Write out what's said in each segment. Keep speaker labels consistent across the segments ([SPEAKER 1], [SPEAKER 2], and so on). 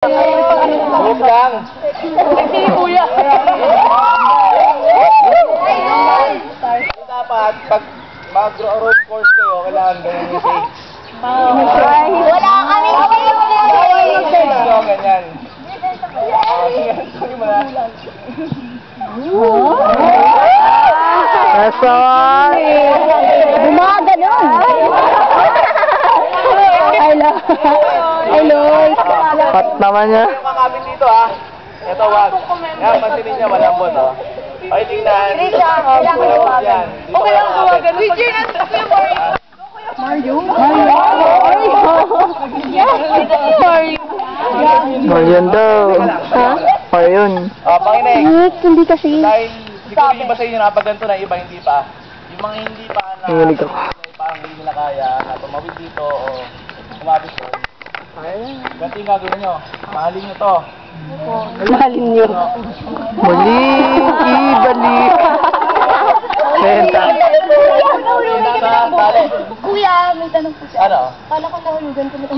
[SPEAKER 1] Joke lang.
[SPEAKER 2] Hindi, kuya.
[SPEAKER 1] Dapat, pag mag-road course kayo, kailangan ganyan yung stage.
[SPEAKER 3] Wala kami
[SPEAKER 1] So, ganyan. Sorry mo na.
[SPEAKER 3] Asawan! Gumaganon! Hello!
[SPEAKER 2] Pat naman niya.
[SPEAKER 1] Yung kakabit dito ito wag. Yan, pansinin niya, malambot Okay, tingnan. Malambot yan.
[SPEAKER 2] Okay lang gumagan.
[SPEAKER 3] Mario?
[SPEAKER 2] Marion daw. Ha? Marion.
[SPEAKER 1] Panginig.
[SPEAKER 3] Hindi kasi.
[SPEAKER 1] Dahil siguro yung iba sa inyo nakapaganto na, iba hindi pa. Yung mga hindi pa na
[SPEAKER 2] Nanginig ako.
[SPEAKER 1] parang hindi nila kaya na tumawid dito o tumabit doon. Ganito yung gagawin nyo. Mahalin nyo to.
[SPEAKER 3] Mahalin niyo.
[SPEAKER 2] Muli. Ibalik. Benta.
[SPEAKER 3] Kuya, may tanong po siya.
[SPEAKER 1] Ano?
[SPEAKER 3] Kala ko nahulugan ko na ito.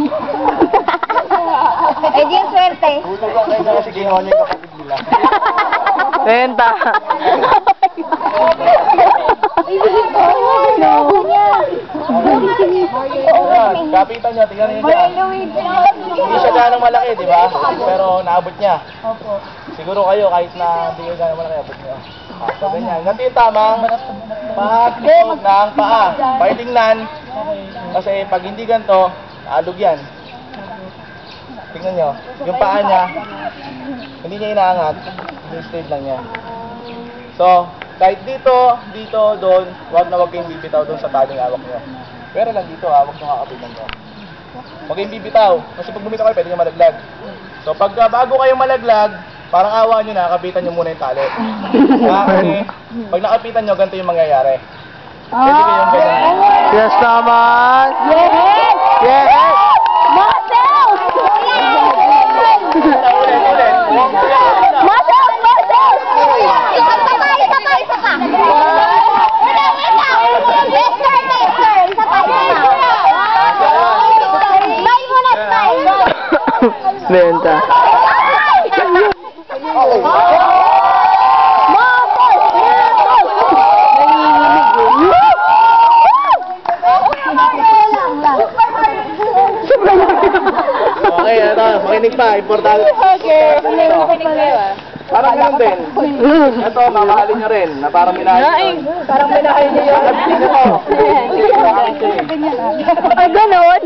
[SPEAKER 3] Eh, di yung swerte.
[SPEAKER 1] Tulog kayo na kasi ginawa niyo yung kapatid nila.
[SPEAKER 2] Benta.
[SPEAKER 1] Kapitan nyo, tingnan nyo siya. Hindi siya gano'ng malaki, di ba? Pero naabot niya. Siguro kayo, kahit na hindi kayo gano'ng malaki, abot niyo. So, ganyan. Ganito yung tamang paglikod ng paa. Pakitingnan. Kasi pag hindi ganito, naalog yan. Tingnan nyo. Yung paa niya, hindi niya inaangat. Straight lang niya. So, kahit dito, doon, wag kayong bibitaw doon sa taling hawak niyo. Pero lang dito wag nyo kakapitan nyo. Huwag kayong bibitaw. Kasi pag bumitaw kayo, pwede nyo malaglag. So, pagka bago kayong malaglag, parang awa nyo na, kapitan nyo muna yung tali. Kasi, pag nakapitan nyo, ganito yung mangyayari. Pwede kayong ganyan.
[SPEAKER 2] Yes naman.
[SPEAKER 3] Yes!
[SPEAKER 2] Yes.
[SPEAKER 3] Muscles!
[SPEAKER 1] Ulit.
[SPEAKER 3] Muscles! Muscles! Isa pa. Isa pa. Smile muna, smile.
[SPEAKER 2] Benta.
[SPEAKER 1] Okay, ito. Makinig pa. Importante. Parang ganun din. Ito, mamahalin nyo rin. Na parang minahalin nyo.
[SPEAKER 3] Parang may nakain niyo yun.
[SPEAKER 1] Ito.
[SPEAKER 3] Ganon?